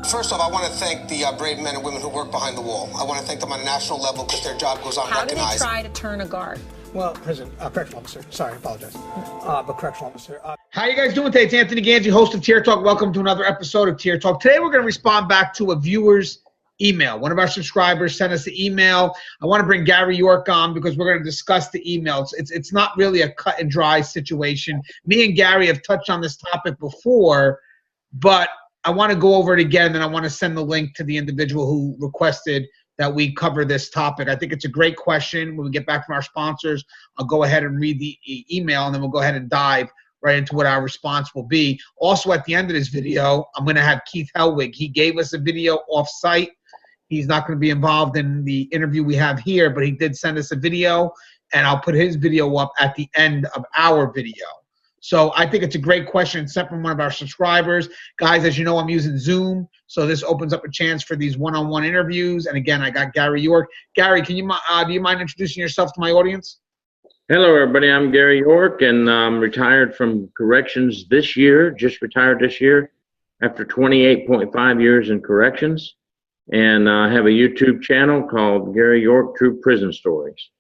First off, I want to thank the brave men and women who work behind the wall. I want to thank them on a national level because their job goes unrecognized. How do they try to turn a guard? Well, correctional officer. Sorry, I apologize. But correctional officer. How you guys doing today? It's Anthony Gangi, host of Tier Talk. Welcome to another episode of Tier Talk. Today we're going to respond back to a viewer's email. One of our subscribers sent us the email. I want to bring Gary York on because we're going to discuss the emails. It's not really a cut and dry situation. Me and Gary have touched on this topic before, but I want to go over it again, and I want to send the link to the individual who requested that we cover this topic. I think it's a great question. When we get back from our sponsors, I'll go ahead and read the email, and then we'll go ahead and dive right into what our response will be. Also, at the end of this video, I'm going to have Keith Hellwig. He gave us a video off-site. He's not going to be involved in the interview we have here, but he did send us a video, and I'll put his video up at the end of our video. So I think it's a great question sent from one of our subscribers. Guys, as you know, I'm using Zoom, so this opens up a chance for these one-on-one interviews. And again, I got Gary York. Gary, can you do you mind introducing yourself to my audience? Hello, everybody. I'm Gary York, and I'm retired from corrections this year, just retired this year after 28.5 years in corrections. And I have a YouTube channel called Gary York True Prison Stories.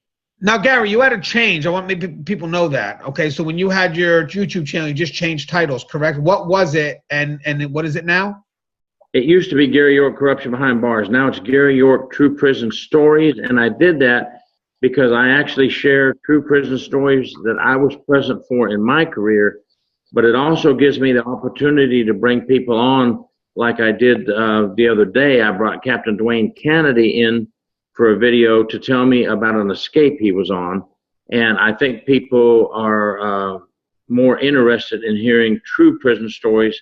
Now, Gary, you had a change. I want maybe people know that. Okay, so when you had your YouTube channel, you just changed titles, correct? What was it, and what is it now? It used to be Gary York Corruption Behind Bars. Now it's Gary York True Prison Stories, and I did that because I actually share true prison stories that I was present for in my career, but it also gives me the opportunity to bring people on like I did the other day. I brought Captain Dwayne Kennedy in for a video to tell me about an escape he was on. And I think people are more interested in hearing true prison stories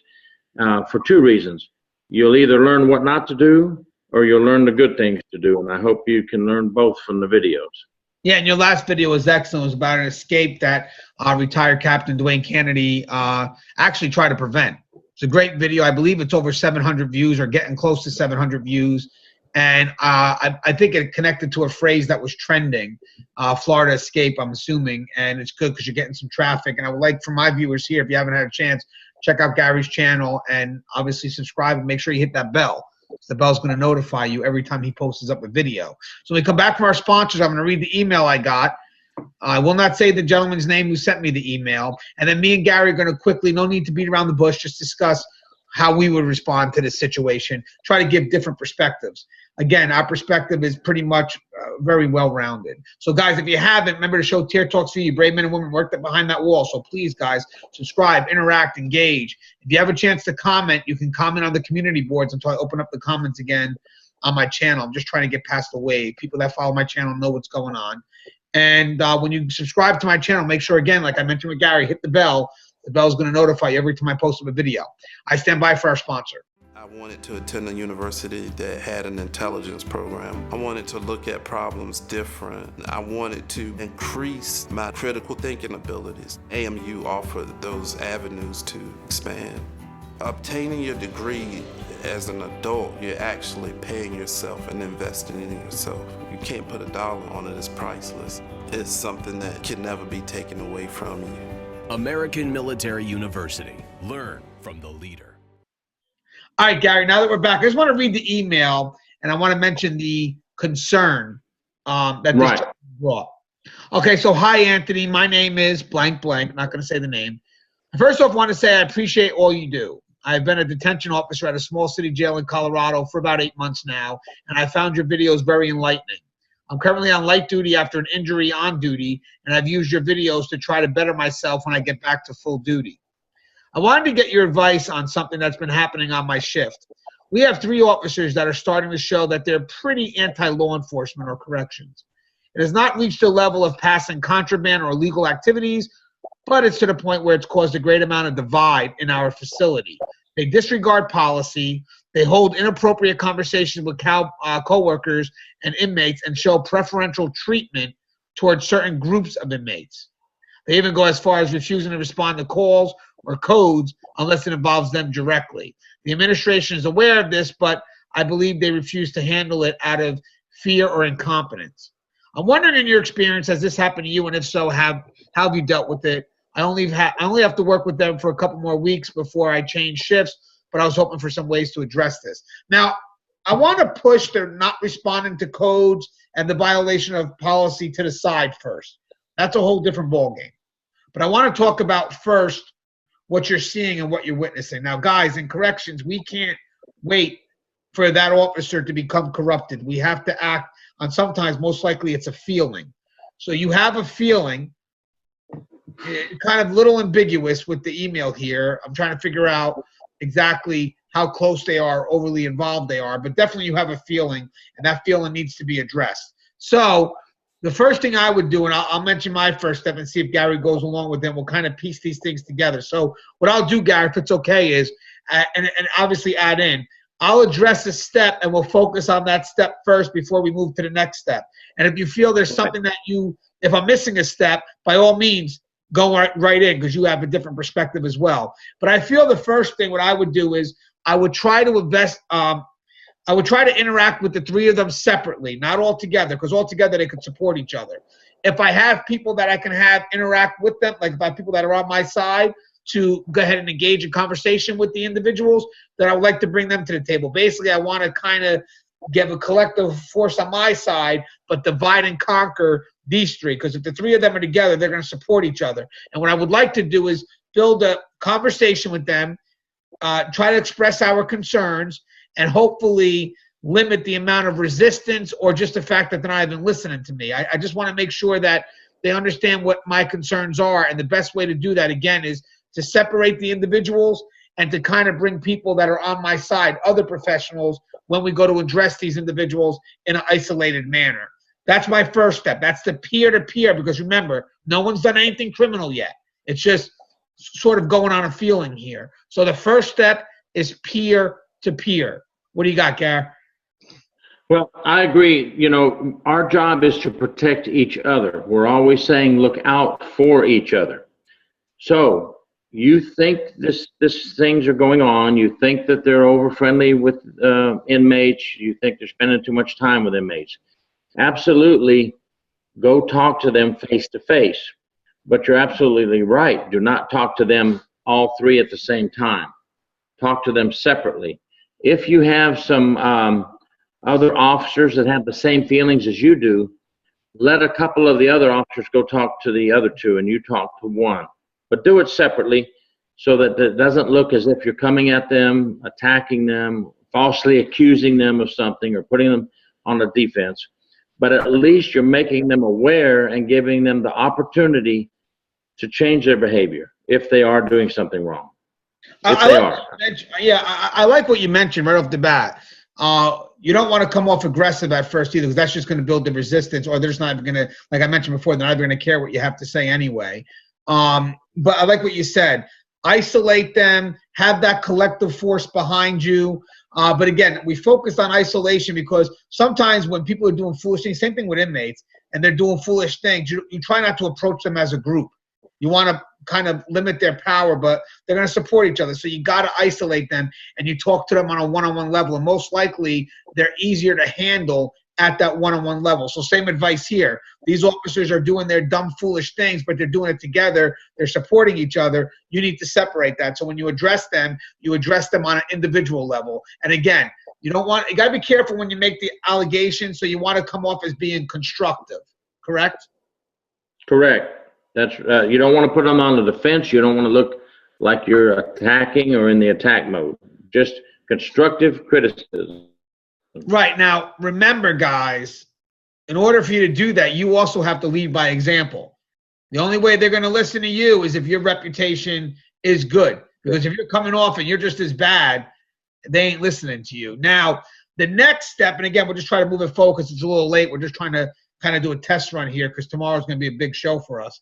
for two reasons. You'll either learn what not to do, or you'll learn the good things to do. And I hope you can learn both from the videos. Yeah, and your last video was excellent. It was about an escape that retired Captain Dwayne Kennedy actually tried to prevent. It's a great video. I believe it's over 700 views or getting close to 700 views. And I think it connected to a phrase that was trending, Florida escape, I'm assuming. And it's good because you're getting some traffic. And I would like for my viewers here, if you haven't had a chance, check out Gary's channel and obviously subscribe and make sure you hit that bell. The bell's going to notify you every time he posts up a video. So when we come back from our sponsors, I'm going to read the email I got. I will not say the gentleman's name who sent me the email. And then me and Gary are going to quickly, no need to beat around the bush, just discuss how we would respond to this situation, try to give different perspectives. Again, our perspective is pretty much very well-rounded. So, guys, if you haven't, remember to show Tier Talks for you. Brave men and women work behind that wall. So, please, guys, subscribe, interact, engage. If you have a chance to comment, you can comment on the community boards until I open up the comments again on my channel. I'm just trying to get past the wave. People that follow my channel know what's going on. And when you subscribe to my channel, make sure, again, like I mentioned with Gary, hit the bell. The bell is going to notify you every time I post up a video. I stand by for our sponsor. I wanted to attend a university that had an intelligence program. I wanted to look at problems different. I wanted to increase my critical thinking abilities. AMU offered those avenues to expand. Obtaining your degree as an adult, you're actually paying yourself and investing in yourself. You can't put a dollar on it. It's priceless. It's something that can never be taken away from you. American Military University. Learn from the leader. All right, Gary, now that we're back, I just want to read the email, and I want to mention the concern that this brought. Okay, so hi, Anthony. My name is blank, blank. I'm not going to say the name. First off, I want to say I appreciate all you do. I've been a detention officer at a small city jail in Colorado for about 8 months now, and I found your videos very enlightening. I'm currently on light duty after an injury on duty, and I've used your videos to try to better myself when I get back to full duty. I wanted to get your advice on something that's been happening on my shift. We have 3 officers that are starting to show that they're pretty anti-law enforcement or corrections. It has not reached the level of passing contraband or illegal activities, but it's to the point where it's caused a great amount of divide in our facility. They disregard policy. They hold inappropriate conversations with coworkers and inmates and show preferential treatment towards certain groups of inmates. They even go as far as refusing to respond to calls or codes unless it involves them directly. The administration is aware of this, but I believe they refuse to handle it out of fear or incompetence. I'm wondering, in your experience, has this happened to you? And if so, how have you dealt with it? I only have to work with them for a couple more weeks before I change shifts. but I was hoping for some ways to address this. Now, I want to push their not responding to codes and the violation of policy to the side first. That's a whole different ballgame. But I want to talk about first what you're seeing and what you're witnessing. Now, guys, in corrections, we can't wait for that officer to become corrupted. We have to act on, sometimes, most likely, it's a feeling. So you have a feeling, kind of little ambiguous with the email here. I'm trying to figure out exactly how close they are, overly involved they are, but definitely you have a feeling, and that feeling needs to be addressed. So the first thing I would do, and I'll mention my first step and see if Gary goes along with them, we'll kind of piece these things together. So what I'll do, Gary, if it's okay, is, and obviously add in, I'll address a step and we'll focus on that step first before we move to the next step. And if you feel there's something that if I'm missing a step, by all means, go right in, because you have a different perspective as well. But I feel the first thing, what I would do is I would try to interact with the three of them separately, not all together, because all together they could support each other. If I have people that I can have interact with them, like if I have people that are on my side to go ahead and engage in conversation with the individuals, then I would like to bring them to the table. Basically, I want to kind of give a collective force on my side, but divide and conquer these three, because if the three of them are together, they're going to support each other. And what I would like to do is build a conversation with them, try to express our concerns, and hopefully limit the amount of resistance or just the fact that they're not even listening to me. I just want to make sure that they understand what my concerns are, and the best way to do that, again, is to separate the individuals and to kind of bring people that are on my side, other professionals, when we go to address these individuals in an isolated manner. That's my first step. That's the peer-to-peer, because remember, no one's done anything criminal yet. It's just sort of going on a feeling here. So the first step is peer-to-peer. What do you got, Gary? Well, I agree. You know, our job is to protect each other. We're always saying look out for each other. So you think this things are going on. You think that they're over friendly with inmates. You think they're spending too much time with inmates. Absolutely, go talk to them face to face. But you're absolutely right. Do not talk to them all three at the same time. Talk to them separately. If you have some other officers that have the same feelings as you do, let a couple of the other officers go talk to the other two, and you talk to one. But do it separately so that it doesn't look as if you're coming at them, attacking them, falsely accusing them of something, or putting them on the defense. But at least you're making them aware and giving them the opportunity to change their behavior if they are doing something wrong. I like what you mentioned right off the bat. You don't want to come off aggressive at first either, because that's just going to build the resistance, or they're just not even going to, like I mentioned before, they're not even going to care what you have to say anyway. But I like what you said. Isolate them, have that collective force behind you. But again, we focus on isolation because sometimes when people are doing foolish things, same thing with inmates, and they're doing foolish things, you try not to approach them as a group. You want to kind of limit their power, but they're going to support each other. So you got to isolate them, and you talk to them on a one-on-one level. And most likely, they're easier to handle at that one-on-one level. So same advice here. These officers are doing their dumb, foolish things, but they're doing it together. They're supporting each other. You need to separate that. So when you address them on an individual level. And again, you got to be careful when you make the allegation. So you want to come off as being constructive. Correct? Correct. That's you don't want to put them on the defense. You don't want to look like you're attacking or in the attack mode. Just constructive criticism. Right. Now, remember, guys, in order for you to do that, you also have to lead by example. The only way they're going to listen to you is if your reputation is good. Because if you're coming off and you're just as bad, they ain't listening to you. Now, the next step, and again, we'll just try to move it forward because it's a little late. We're just trying to kind of do a test run here because tomorrow's going to be a big show for us.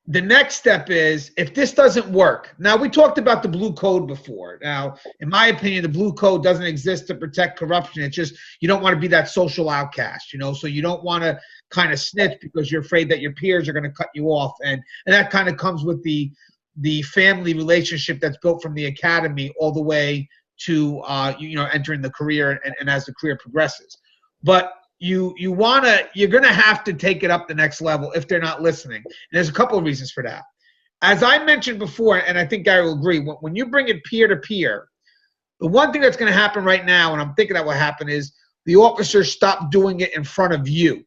The next step is, if this doesn't work, now we talked about the blue code before. Now, in my opinion, the blue code doesn't exist to protect corruption. It's just, you don't want to be that social outcast, so you don't want to kind of snitch because you're afraid that your peers are going to cut you off. And that kind of comes with the family relationship that's built from the academy all the way to, entering the career and as the career progresses. But you're going to have to take it up the next level if they're not listening. And there's a couple of reasons for that. as I mentioned before, and I think Gary will agree, when you bring it peer-to-peer, the one thing that's going to happen right now, and I'm thinking that will happen, is the officers stop doing it in front of you.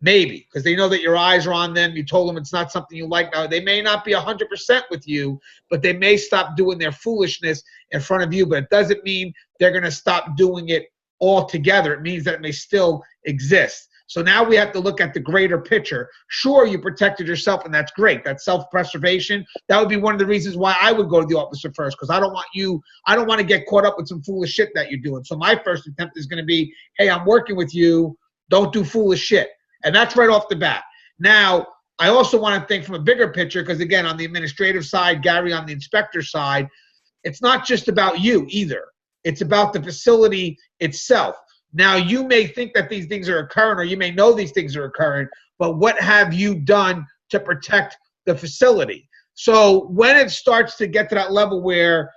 Maybe, because they know that your eyes are on them. You told them it's not something you like. Now, they may not be 100% with you, but they may stop doing their foolishness in front of you. But it doesn't mean they're going to stop doing it altogether. It means that it may still exist. So now we have to look at the greater picture. Sure, you protected yourself, and that's great. That's self-preservation. That would be one of the reasons why I would go to the officer first, because I don't want to get caught up with some foolish shit that you're doing. So my first attempt is going to be, hey, I'm working with you. Don't do foolish shit. And that's right off the bat. Now, I also want to think from a bigger picture, because, again, on the administrative side, Gary on the inspector side, it's not just about you either. It's about the facility itself. Now, you may think that these things are occurring, or you may know these things are occurring, but what have you done to protect the facility? So when it starts to get to that level where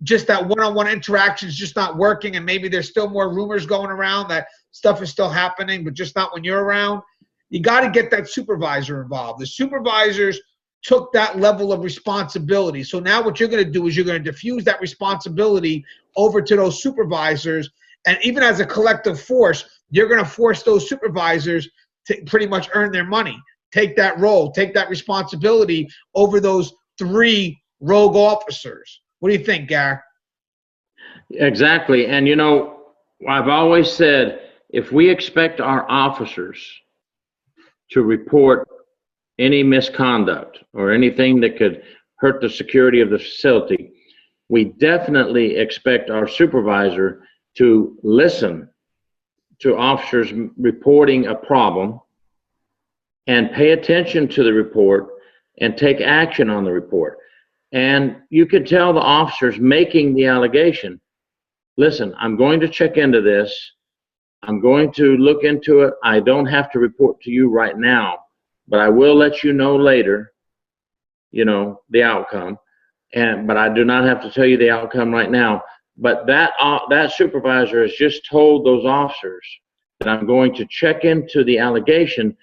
just that one-on-one interaction is just not working, and maybe there's still more rumors going around that stuff is still happening, but just not when you're around, you got to get that supervisor involved. The supervisors took that level of responsibility. So now what you're going to do is you're going to diffuse that responsibility over to those supervisors. And even as a collective force, you're going to force those supervisors to pretty much earn their money, take that role, take that responsibility over those 3 rogue officers. What do you think, Gary? Exactly. And, I've always said, if we expect our officers to report any misconduct or anything that could hurt the security of the facility, we definitely expect our supervisor to listen to officers reporting a problem and pay attention to the report and take action on the report. And you could tell the officers making the allegation, listen, I'm going to check into this. I'm going to look into it. I don't have to report to you right now, but I will let you know later, the outcome. But I do not have to tell you the outcome right now. But that supervisor has just told those officers that I'm going to check into the allegation,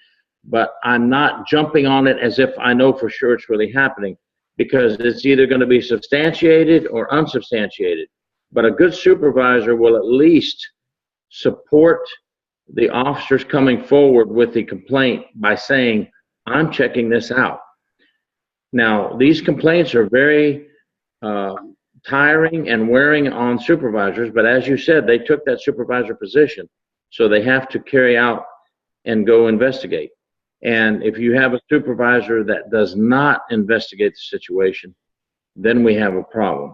but I'm not jumping on it as if I know for sure it's really happening, because it's either going to be substantiated or unsubstantiated. But a good supervisor will at least support the officers coming forward with the complaint by saying, I'm checking this out. Now, these complaints are very tiring and wearing on supervisors, but as you said, they took that supervisor position, so they have to carry out and go investigate. And if you have a supervisor that does not investigate the situation, then we have a problem.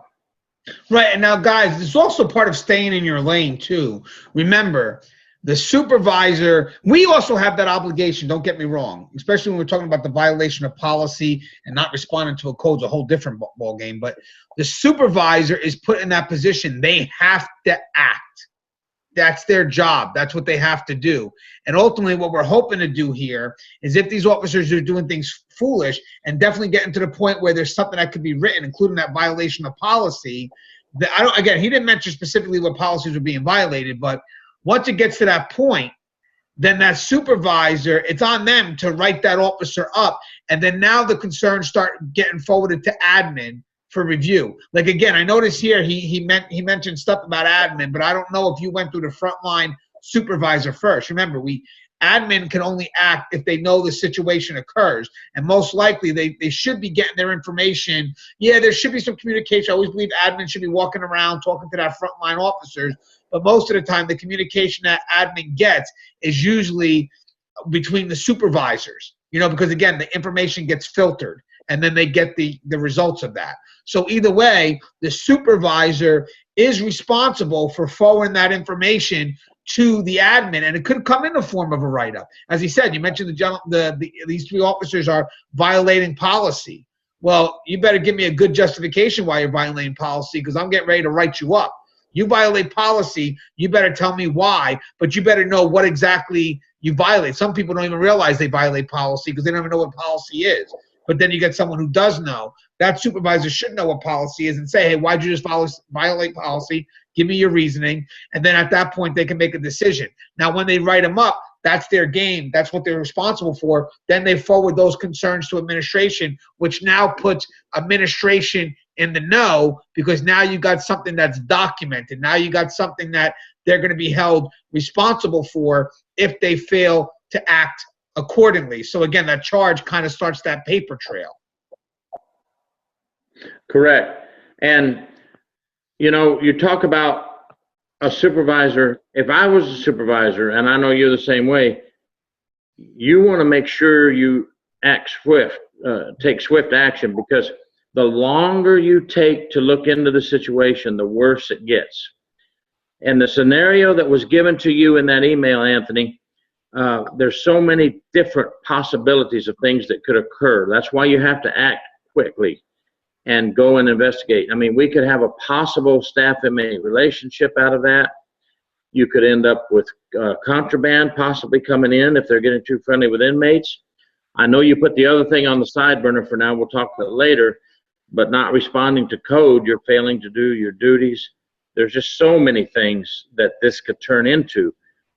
Right. And now, guys, this is also part of staying in your lane, too. Remember, the supervisor, we also have that obligation, don't get me wrong, especially when we're talking about the violation of policy and not responding to a code, a whole different ball game. But the supervisor is put in that position. They have to act. That's their job. That's what they have to do. And ultimately, what we're hoping to do here is, if these officers are doing things foolish and definitely getting to the point where there's something that could be written, including that violation of policy, that again, he didn't mention specifically what policies were being violated, but once it gets to that point, then that supervisor, it's on them to write that officer up. And then now the concerns start getting forwarded to admin for review. Like, again, I noticed here he mentioned stuff about admin, but I don't know if you went through the frontline supervisor first. Remember, admin can only act if they know the situation occurs, and most likely they should be getting their information. Yeah, there should be some communication. I always believe admin should be walking around talking to that frontline officers, but most of the time the communication that admin gets is usually between the supervisors, because again, the information gets filtered and then they get the results of that. So either way, the supervisor is responsible for forwarding that information to the admin, and it could come in the form of a write-up. As he said, you mentioned these 3 officers are violating policy. Well, you better give me a good justification why you're violating policy, because I'm getting ready to write you up. You violate policy, you better tell me why, but you better know what exactly you violate. Some people don't even realize they violate policy because they don't even know what policy is. But then you get someone who does know. That supervisor should know what policy is and say, hey, why'd you just violate policy? Give me your reasoning. And then at that point, they can make a decision. Now, when they write them up, that's their game, that's what they're responsible for, then they forward those concerns to administration, which now puts administration in the know, because now you got something that's documented. Now you got something that they're going to be held responsible for if they fail to act accordingly. So again, that charge kind of starts that paper trail. Correct. And, you know, you talk about a supervisor. If I was a supervisor, and I know you're the same way, you want to make sure you act swift, take swift action, because the longer you take to look into the situation, the worse it gets. And the scenario that was given to you in that email, Anthony, there's so many different possibilities of things that could occur. That's why you have to act quickly and go and investigate. I mean, we could have a possible staff-inmate relationship out of that. You could end up with contraband possibly coming in if they're getting too friendly with inmates. I know you put the other thing on the side burner for now. We'll talk about it later. But not responding to code, you're failing to do your duties. There's just so many things that this could turn into.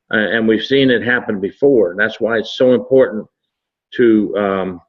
And we've seen it happen before. That's why it's so important to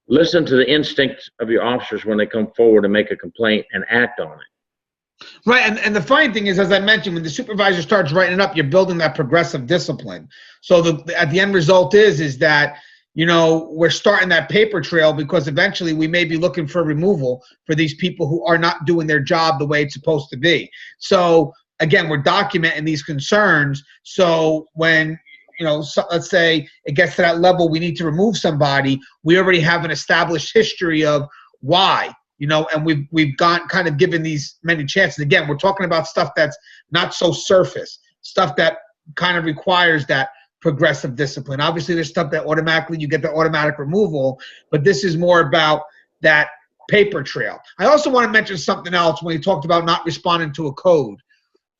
listen to the instincts of your officers when they come forward and make a complaint and act on it. Right, and the funny thing is, as I mentioned, when the supervisor starts writing it up, you're building that progressive discipline. So at the end result is that, you know, we're starting that paper trail, because eventually we may be looking for removal for these people who are not doing their job the way it's supposed to be. So again, we're documenting these concerns. So when, you know, let's say it gets to that level, we need to remove somebody, we already have an established history of why, you know, and we've gone kind of given these many chances. Again, we're talking about stuff that's not so surface, stuff that kind of requires that progressive discipline. Obviously, there's stuff that automatically you get the automatic removal, but this is more about that paper trail. I also want to mention something else when he talked about not responding to a code.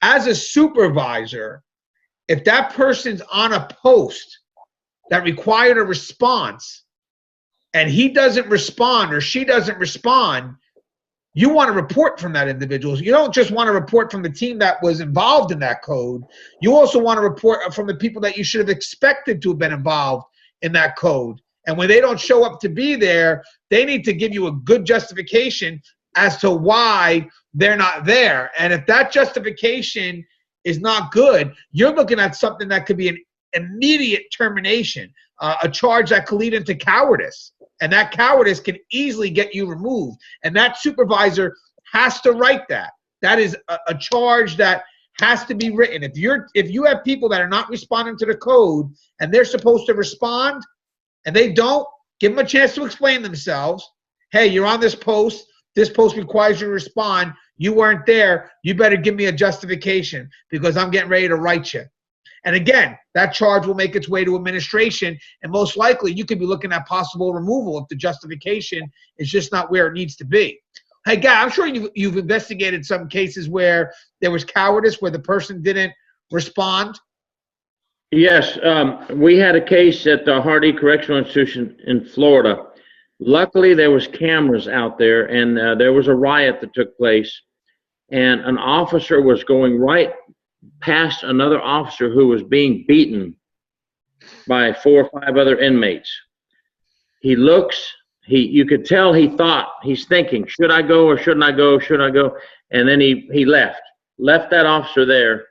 As a supervisor, if that person's on a post that required a response and he doesn't respond or she doesn't respond, you want to report from that individual. You don't just want to report from the team that was involved in that code. You also want to report from the people that you should have expected to have been involved in that code. And when they don't show up to be there, they need to give you a good justification as to why they're not there. And if that justification is not good, you're looking at something that could be an immediate termination, a charge that could lead into cowardice. And that cowardice can easily get you removed. And that supervisor has to write that. That is a charge that has to be written. If you have people that are not responding to the code and they're supposed to respond and they don't, give them a chance to explain themselves. Hey, you're on this post. This post requires you to respond. You weren't there. You better give me a justification because I'm getting ready to write you. And again, that charge will make its way to administration, and most likely you could be looking at possible removal if the justification is just not where it needs to be. Hey, Guy, I'm sure you've investigated some cases where there was cowardice, where the person didn't respond. Yes, we had a case at the Hardy Correctional Institution in Florida. Luckily, there was cameras out there, and there was a riot that took place, and an officer was going right past another officer who was being beaten by 4 or 5 other inmates. He looks, you could tell he's thinking, should I go or shouldn't I go, should I go? And then he left that officer there.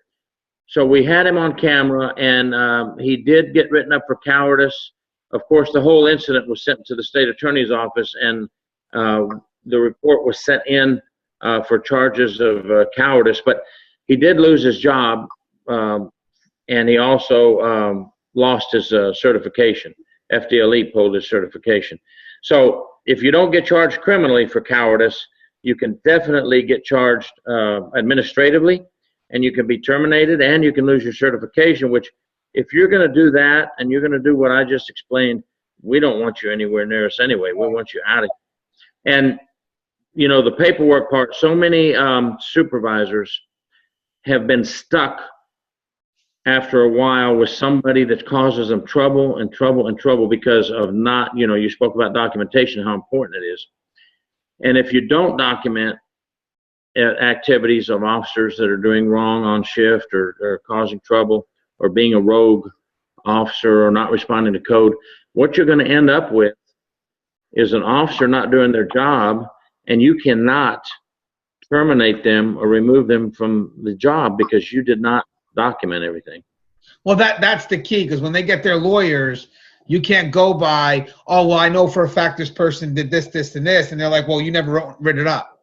So we had him on camera, and he did get written up for cowardice. Of course, the whole incident was sent to the state attorney's office, and the report was sent in for charges of cowardice. But he did lose his job, and he also lost his certification. FDLE pulled his certification. So if you don't get charged criminally for cowardice, you can definitely get charged administratively, and you can be terminated, and you can lose your certification, which if you're going to do that and you're going to do what I just explained, we don't want you anywhere near us anyway. We want you out of here. And, you know, the paperwork part, so many supervisors have been stuck after a while with somebody that causes them trouble and trouble and trouble because of not, you know, you spoke about documentation, how important it is. And if you don't document activities of officers that are doing wrong on shift or causing trouble or being a rogue, officer or not responding to code, what you're going to end up with is an officer not doing their job, and you cannot terminate them or remove them from the job because you did not document everything. Well, that's the key, because when they get their lawyers, you can't go by, oh, well, I know for a fact this person did this, this, and this, and they're like, well, you never wrote it up.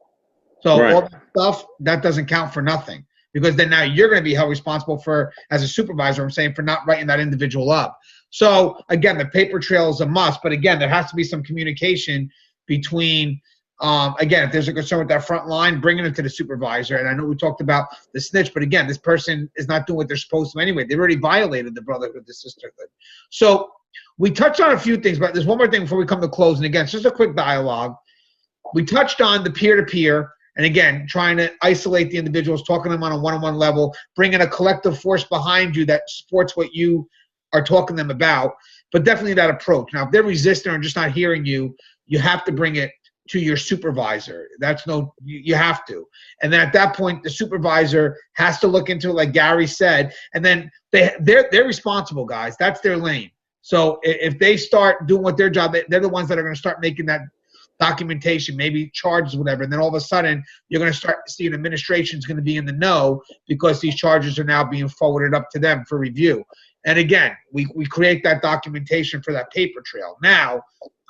So Right. all that stuff, that doesn't count for nothing, because then now you're going to be held responsible for, as a supervisor, I'm saying, for not writing that individual up. So again, the paper trail is a must, but again, there has to be some communication between, again, if there's a concern with that front line, bringing it to the supervisor. And I know we talked about the snitch, but again, this person is not doing what they're supposed to anyway. They've already violated the brotherhood, the sisterhood. So we touched on a few things, but there's one more thing before we come to close. And again, it's just a quick dialogue. We touched on the peer-to-peer, and again, trying to isolate the individuals, talking to them on a one-on-one level, bringing a collective force behind you that supports what you are talking to them about, but definitely that approach. Now, if they're resistant or just not hearing you, you have to bring it to your supervisor. You have to. And then at that point, the supervisor has to look into it, like Gary said, and then they're responsible, guys. That's their lane. So if they start doing what their job, they're the ones that are going to start making that documentation, maybe charges, whatever, and then all of a sudden you're going to start seeing administration's going to be in the know because these charges are now being forwarded up to them for review. And again, we create that documentation for that paper trail. Now,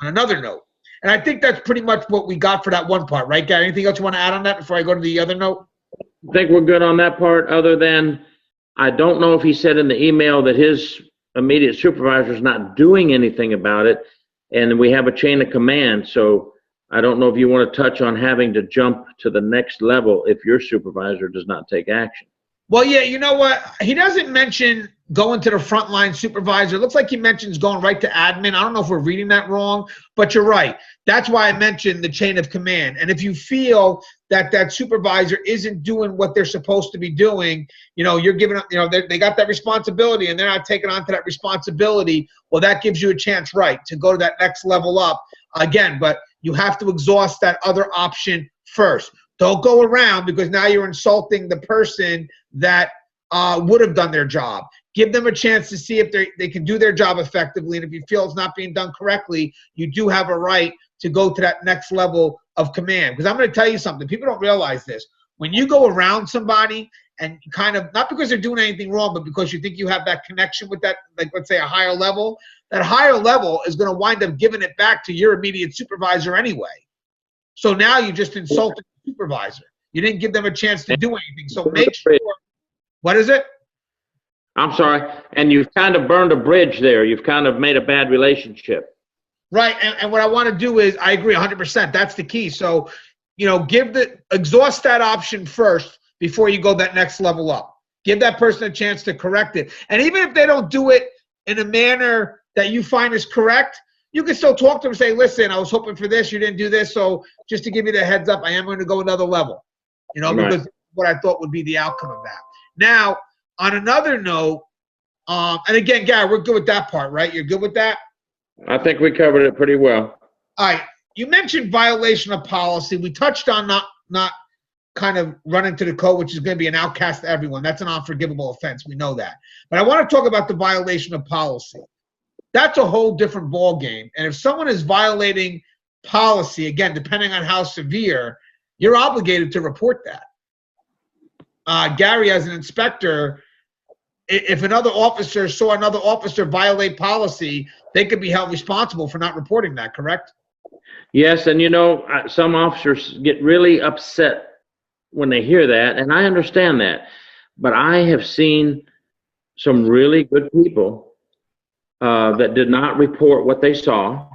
on another note, and I think that's pretty much what we got for that one part, right, Gary? Anything else you want to add on that before I go to the other note? I think we're good on that part, other than I don't know if he said in the email that his immediate supervisor is not doing anything about it, and we have a chain of command. So I don't know if you want to touch on having to jump to the next level if your supervisor does not take action. Well, yeah, you know what? He doesn't mention going to the frontline supervisor. It looks like he mentions going right to admin. I don't know if we're reading that wrong, but you're right. That's why I mentioned the chain of command. And if you feel that that supervisor isn't doing what they're supposed to be doing, you're giving up, they got that responsibility and they're not taking on to that responsibility. Well, that gives you a chance, right, to go to that next level up again. But you have to exhaust that other option first. Don't go around, because now you're insulting the person that would have done their job. Give them a chance to see if they can do their job effectively. And if you feel it's not being done correctly, you do have a right to go to that next level of command. Because I'm going to tell you something. People don't realize this. When you go around somebody and kind of, not because they're doing anything wrong, but because you think you have that connection with that, like let's say a higher level, that higher level is going to wind up giving it back to your immediate supervisor anyway. So now you just insulted the supervisor. You didn't give them a chance to do anything. So make sure. What is it? I'm sorry. And you've kind of burned a bridge there. You've kind of made a bad relationship. Right. And what I want to do is, I agree 100%. That's the key. So, exhaust that option first before you go that next level up. Give that person a chance to correct it. And even if they don't do it in a manner that you find is correct, you can still talk to them and say, listen, I was hoping for this, you didn't do this, so just to give you the heads up, I am going to go another level, because what I thought would be the outcome of that. Now, on another note, and again, Gary, we're good with that part, right? You're good with that? I think we covered it pretty well. All right. You mentioned violation of policy. We touched on not kind of running to the code, which is going to be an outcast to everyone. That's an unforgivable offense. We know that. But I want to talk about the violation of policy. That's a whole different ball game. And if someone is violating policy, again, depending on how severe, you're obligated to report that. Gary, as an inspector, if another officer saw another officer violate policy, they could be held responsible for not reporting that, correct? Yes, and some officers get really upset when they hear that, and I understand that. But I have seen some really good people that did not report what they saw.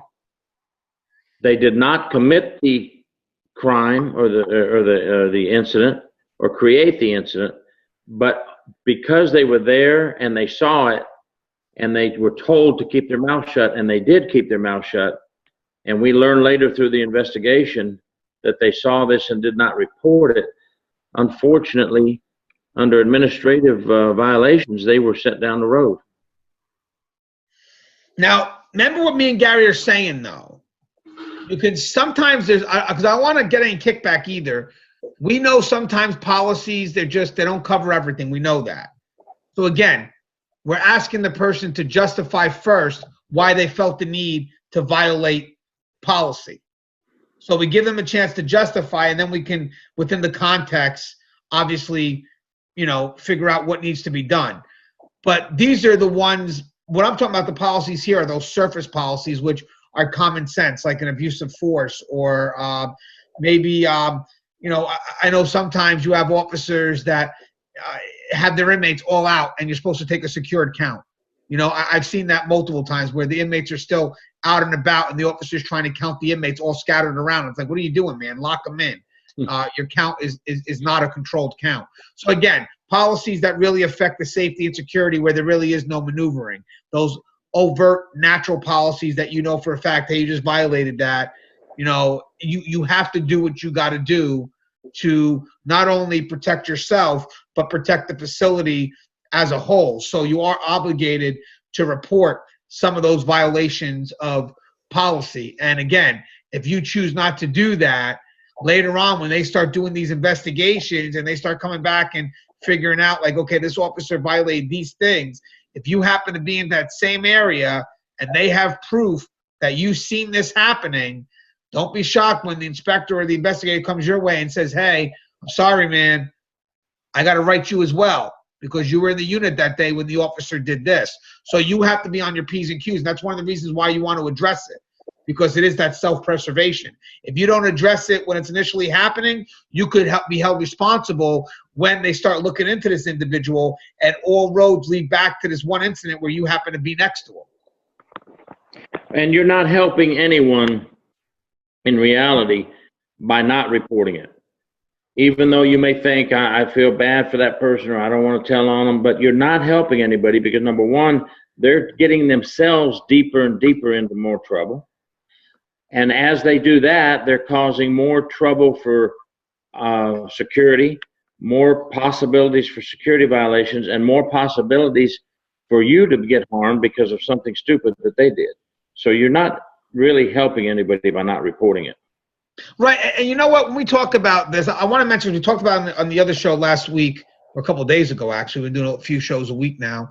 They did not commit the crime or the incident or create the incident, but because they were there and they saw it and they were told to keep their mouth shut, and they did keep their mouth shut, and we learned later through the investigation that they saw this and did not report it. Unfortunately, under administrative violations, they were sent down the road. Now, remember what me and Gary are saying, though. Because sometimes because I don't want to get any kickback either. We know sometimes policies, they don't cover everything. We know that. So again, we're asking the person to justify first why they felt the need to violate policy. So we give them a chance to justify, and then we can, within the context, obviously, figure out what needs to be done. But these are the ones, what I'm talking about, the policies here are those surface policies, which are common sense, like an abuse of force, or maybe, I know sometimes you have officers that have their inmates all out, and you're supposed to take a secured count. I've seen that multiple times where the inmates are still out and about, and the officer's trying to count the inmates all scattered around. It's like, what are you doing, man? Lock them in. Your count is not a controlled count. So again, policies that really affect the safety and security where there really is no maneuvering. Those overt natural policies that for a fact, hey, you just violated that. You have to do what you got to do to not only protect yourself, but protect the facility as a whole. So you are obligated to report some of those violations of policy. And again, if you choose not to do that, later on when they start doing these investigations and they start coming back and figuring out, like, okay, this officer violated these things, if you happen to be in that same area and they have proof that you've seen this happening, don't be shocked when the inspector or the investigator comes your way and says, hey, I'm sorry, man, I got to write you as well because you were in the unit that day when the officer did this. So you have to be on your P's and Q's. And that's one of the reasons why you want to address it, because it is that self-preservation. If you don't address it when it's initially happening, you could be held responsible when they start looking into this individual, and all roads lead back to this one incident where you happen to be next to him. And you're not helping anyone in reality by not reporting it. Even though you may think, I feel bad for that person, or I don't want to tell on them, but you're not helping anybody because, number one, they're getting themselves deeper and deeper into more trouble. And as they do that, they're causing more trouble for security, more possibilities for security violations, and more possibilities for you to get harmed because of something stupid that they did. So you're not really helping anybody by not reporting it. Right. And you know what? When we talk about this, I want to mention, we talked about it on the other show last week, or a couple of days ago, actually. We're doing a few shows a week now.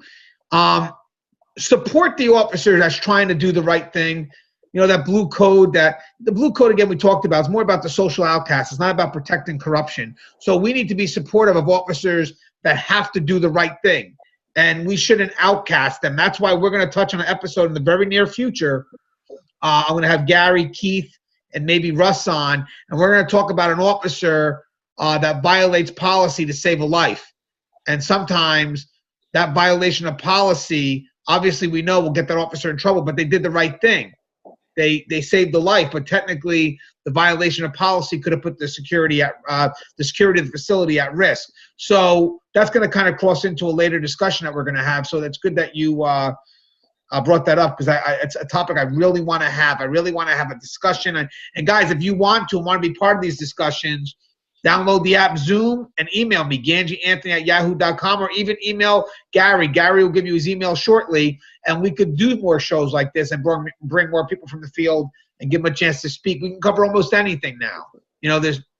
Support the officer that's trying to do the right thing. That blue code, the blue code, again, we talked about, is more about the social outcasts. It's not about protecting corruption. So we need to be supportive of officers that have to do the right thing. And we shouldn't outcast them. That's why we're going to touch on an episode in the very near future. I'm going to have Gary, Keith, and maybe Russ on, and we're going to talk about an officer that violates policy to save a life. And sometimes that violation of policy, obviously we know will get that officer in trouble, but they did the right thing. They saved the life, but technically the violation of policy could have put the security of the facility at risk. So that's going to kind of cross into a later discussion that we're going to have. So that's good that you brought that up, because it's a topic I really want to have. I really want to have a discussion. And guys, if you want to be part of these discussions, download the app Zoom and email me, gangianthony@yahoo.com, or even email Gary. Gary will give you his email shortly, and we could do more shows like this and bring more people from the field and give them a chance to speak. We can cover almost anything now.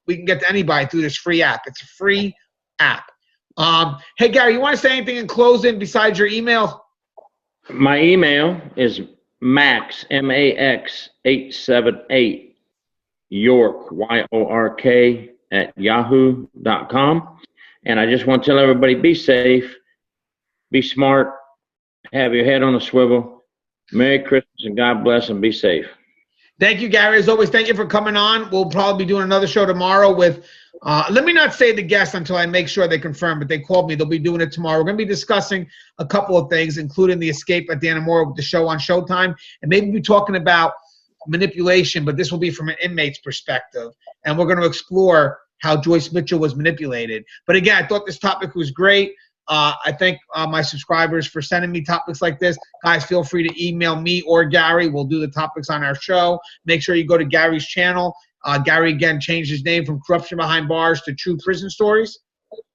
We can get to anybody through this free app. It's a free app. Hey, Gary, you want to say anything in closing besides your email? My email is Max, M-A-X 878 York, Y-O-R-K @yahoo.com. And I just want to tell everybody, be safe, be smart, have your head on a swivel. Merry Christmas and God bless, and be safe. Thank you, Gary. As always, thank you for coming on. We'll probably be doing another show tomorrow with, let me not say the guest until I make sure they confirm, but they called me. They'll be doing it tomorrow. We're going to be discussing a couple of things, including the escape at Dan Amora with the show on Showtime, and maybe be talking about manipulation, but this will be from an inmate's perspective. And we're going to explore how Joyce Mitchell was manipulated. But again, I thought this topic was great. I thank my subscribers for sending me topics like this. Guys, feel free to email me or Gary. We'll do the topics on our show. Make sure you go to Gary's channel. Gary, again, changed his name from Corruption Behind Bars to True Prison Stories.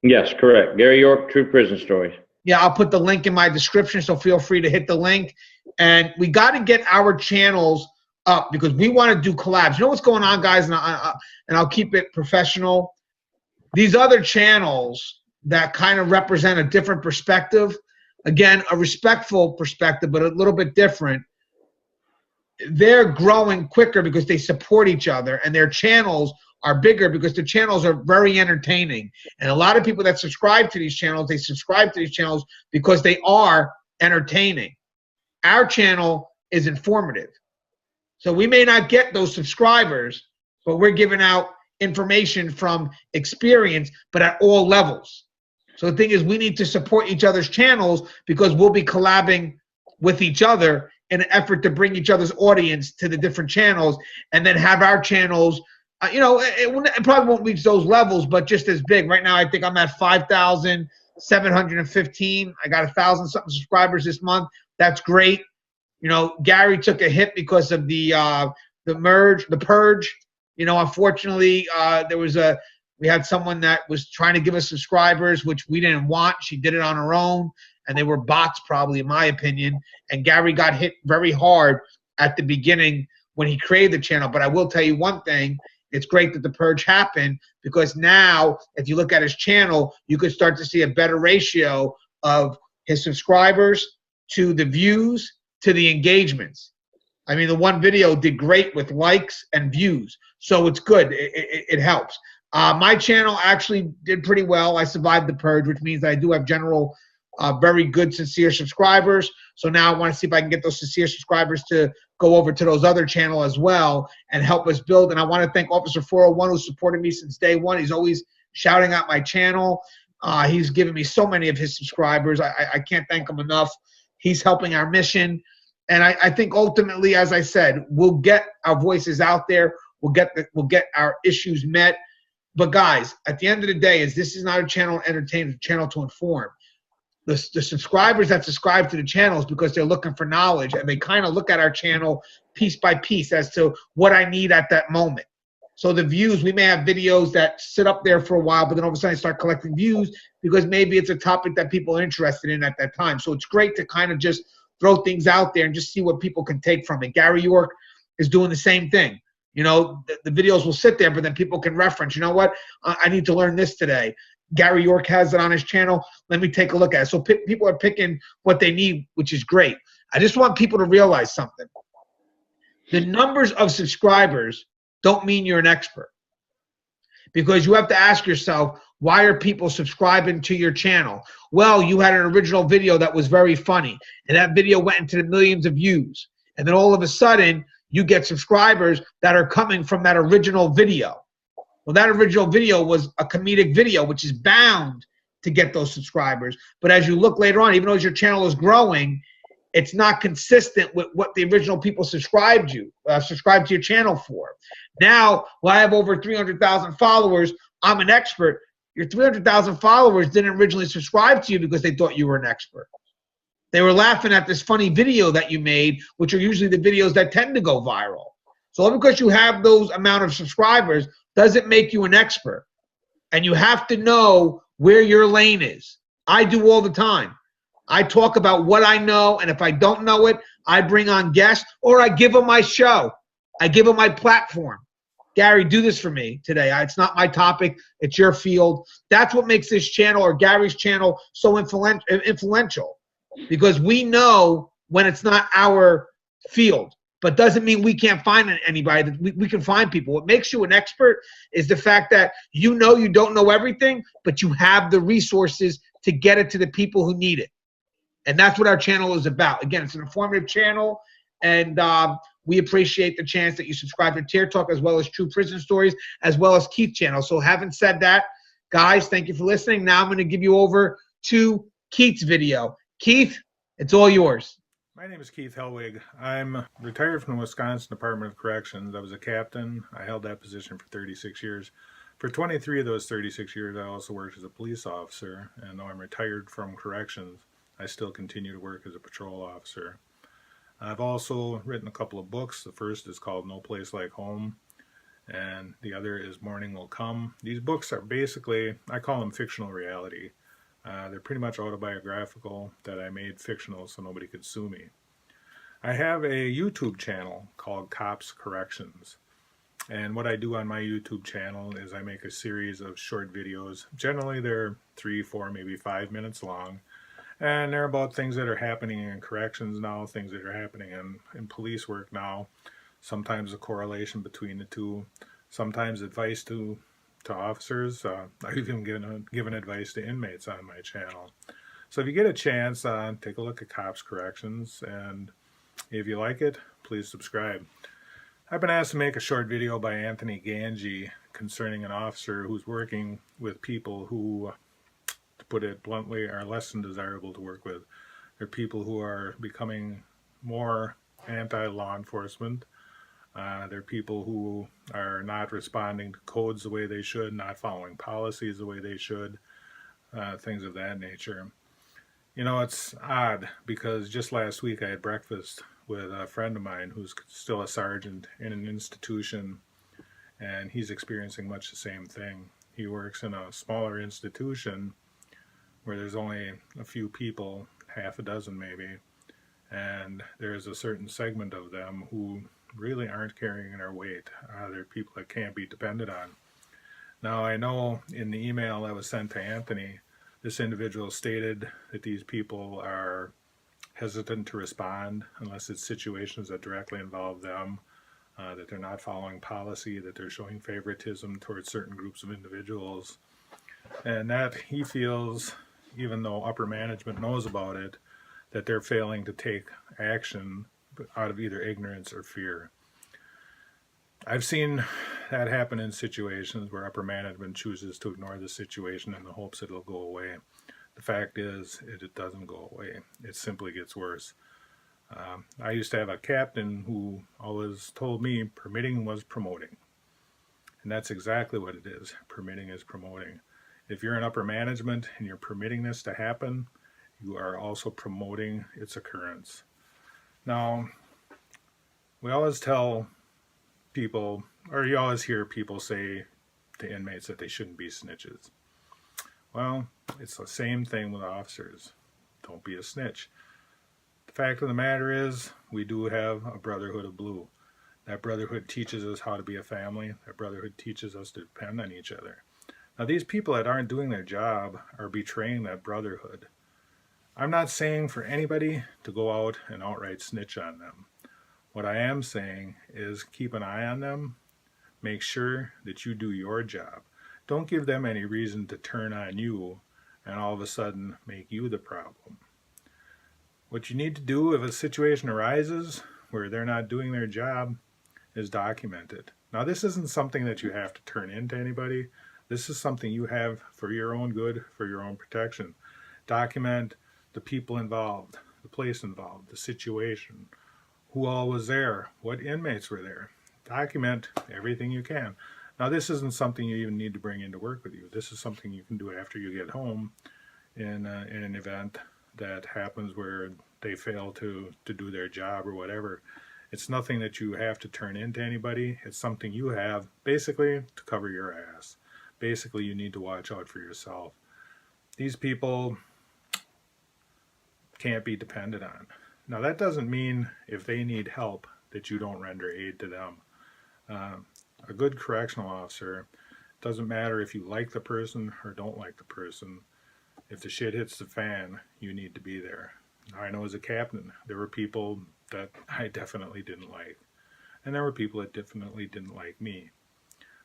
Yes, correct. Gary York, True Prison Stories. Yeah, I'll put the link in my description, so feel free to hit the link. And we got to get our channels up because we want to do collabs. You know what's going on, guys? And I'll keep it professional. These other channels that kind of represent a different perspective, again, a respectful perspective, but a little bit different. They're growing quicker because they support each other, and their channels are bigger because the channels are very entertaining. And a lot of people that subscribe to these channels, they subscribe to these channels because they are entertaining. Our channel is informative. So we may not get those subscribers, but we're giving out information from experience, but at all levels. So the thing is, we need to support each other's channels because we'll be collabing with each other in an effort to bring each other's audience to the different channels, and then have our channels, it probably won't reach those levels, but just as big. Right now, I think I'm at 5,715. I got 1,000 something subscribers this month. That's great. Gary took a hit because of the purge. Unfortunately, we had someone that was trying to give us subscribers, which we didn't want. She did it on her own, and they were bots, probably, in my opinion. And Gary got hit very hard at the beginning when he created the channel. But I will tell you one thing. It's great that the purge happened, because now, if you look at his channel, you could start to see a better ratio of his subscribers to the views to the engagements. I mean, the one video did great with likes and views. So it's good. It helps. My channel actually did pretty well. I survived the purge, which means that I do have general, very good, sincere subscribers. So now I want to see if I can get those sincere subscribers to go over to those other channels as well and help us build. And I want to thank Officer 401, who supported me since day one. He's always shouting out my channel. He's given me so many of his subscribers. I can't thank him enough. He's helping our mission. And I think ultimately, as I said, we'll get our voices out there. We'll get our issues met. But guys, at the end of the day, this is not a channel to entertain, it's a channel to inform. The subscribers that subscribe to the channels because they're looking for knowledge, and they kind of look at our channel piece by piece as to what I need at that moment. So the views, we may have videos that sit up there for a while, but then all of a sudden start collecting views because maybe it's a topic that people are interested in at that time. So it's great to kind of just throw things out there and just see what people can take from it. Gary York is doing the same thing. The videos will sit there, but then people can reference, you know what, I need to learn this today. Gary York has it on his channel. Let me take a look at it. So people are picking what they need, which is great. I just want people to realize something. The numbers of subscribers don't mean you're an expert, because you have to ask yourself, why are people subscribing to your channel? Well, you had an original video that was very funny, and that video went into the millions of views. And then all of a sudden, you get subscribers that are coming from that original video. Well, that original video was a comedic video, which is bound to get those subscribers. But as you look later on, even though your channel is growing, it's not consistent with what the original people subscribed to your channel for. Now, I have over 300,000 followers. I'm an expert. Your 300,000 followers didn't originally subscribe to you because they thought you were an expert. They were laughing at this funny video that you made, which are usually the videos that tend to go viral. So because you have those amount of subscribers doesn't make you an expert. And you have to know where your lane is. I do all the time. I talk about what I know, and if I don't know it, I bring on guests, or I give them my show. I give them my platform. Gary, do this for me today. It's not my topic. It's your field. That's what makes this channel, or Gary's channel, so influential, because we know when it's not our field. But doesn't mean we can't find anybody. We can find people. What makes you an expert is the fact that you don't know everything, but you have the resources to get it to the people who need it. And that's what our channel is about. Again, it's an informative channel, and we appreciate the chance that you subscribe to Tear Talk, as well as True Prison Stories, as well as Keith channel. So having said that, guys, thank you for listening. Now I'm going to give you over to Keith's video. Keith, it's all yours. My name is Keith Hellwig. I'm retired from the Wisconsin Department of Corrections. I was a captain. I held that position for 36 years. For 23 of those 36 years, I also worked as a police officer. And though I'm retired from corrections, I still continue to work as a patrol officer. I've also written a couple of books. The first is called No Place Like Home, and the other is Morning Will Come. These books are basically, I call them fictional reality. They're pretty much autobiographical, that I made fictional so nobody could sue me. I have a YouTube channel called Cops Corrections. And what I do on my YouTube channel is I make a series of short videos. Generally they're 3, 4, maybe 5 minutes long. And they're about things that are happening in corrections now, things that are happening in police work now. Sometimes a correlation between the two. Sometimes advice to officers. I've even given advice to inmates on my channel. So if you get a chance, take a look at Cops Corrections, and if you like it, please subscribe. I've been asked to make a short video by Anthony Gangi concerning an officer who's working with people who, to put it bluntly, are less than desirable to work with. They're people who are becoming more anti-law enforcement. They're people who are not responding to codes the way they should, not following policies the way they should, things of that nature. You know, it's odd because just last week I had breakfast with a friend of mine who's still a sergeant in an institution, and he's experiencing much the same thing. He works in a smaller institution where there's only a few people, half a dozen maybe, and there's a certain segment of them who really aren't carrying their weight. They're people that can't be depended on. Now, I know in the email that was sent to Anthony, this individual stated that these people are hesitant to respond unless it's situations that directly involve them, that they're not following policy, that they're showing favoritism towards certain groups of individuals, and that he feels, even though upper management knows about it, that they're failing to take action out of either ignorance or fear. I've seen that happen in situations where upper management chooses to ignore the situation in the hopes that it'll go away. The fact is, it doesn't go away. It simply gets worse. I used to have a captain who always told me permitting was promoting. And that's exactly what it is. Permitting is promoting. If you're in upper management and you're permitting this to happen, you are also promoting its occurrence. Now, we always tell people, or you always hear people say to inmates that they shouldn't be snitches. Well, it's the same thing with officers. Don't be a snitch. The fact of the matter is, we do have a brotherhood of blue. That brotherhood teaches us how to be a family. That brotherhood teaches us to depend on each other. Now, these people that aren't doing their job are betraying that brotherhood. I'm not saying for anybody to go out and outright snitch on them. What I am saying is keep an eye on them. Make sure that you do your job. Don't give them any reason to turn on you and all of a sudden make you the problem. What you need to do if a situation arises where they're not doing their job is document it. Now, this isn't something that you have to turn into anybody. This is something you have for your own good, for your own protection. Document the people involved, the place involved, the situation, who all was there, what inmates were there. Document everything you can. Now, this isn't something you even need to bring into work with you. This is something you can do after you get home in an event that happens where they fail to do their job or whatever. It's nothing that you have to turn into anybody. It's something you have basically to cover your ass. Basically, you need to watch out for yourself. These people can't be depended on. Now, that doesn't mean if they need help that you don't render aid to them. A good correctional officer, doesn't matter if you like the person or don't like the person, if the shit hits the fan, you need to be there. Now, I know as a captain, there were people that I definitely didn't like, and there were people that definitely didn't like me.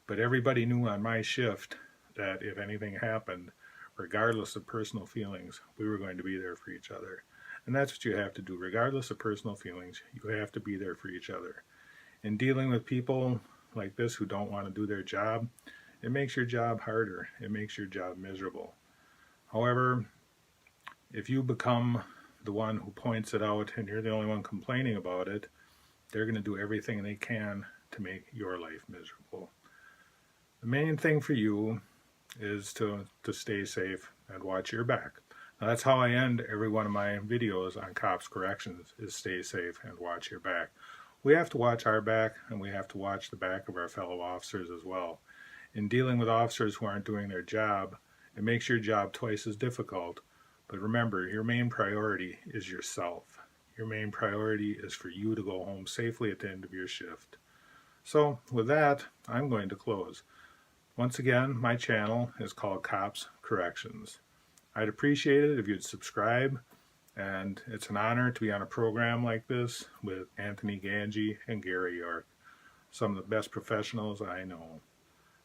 But everybody knew on my shift that if anything happened, regardless of personal feelings, we were going to be there for each other. And that's what you have to do. Regardless of personal feelings, you have to be there for each other. In dealing with people like this who don't want to do their job, it makes your job harder. It makes your job miserable. However, if you become the one who points it out and you're the only one complaining about it, they're going to do everything they can to make your life miserable. The main thing for you is to stay safe and watch your back. Now, that's how I end every one of my videos on Cops Corrections, is stay safe and watch your back. We have to watch our back, and we have to watch the back of our fellow officers as well. In dealing with officers who aren't doing their job, it makes your job twice as difficult. But remember, your main priority is yourself. Your main priority is for you to go home safely at the end of your shift. So, with that, I'm going to close. Once again, my channel is called Cops Corrections. I'd appreciate it if you'd subscribe. And it's an honor to be on a program like this with Anthony Gangi and Gary York, some of the best professionals I know.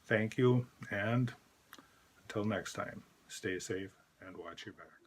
Thank you, and until next time, stay safe and watch your back.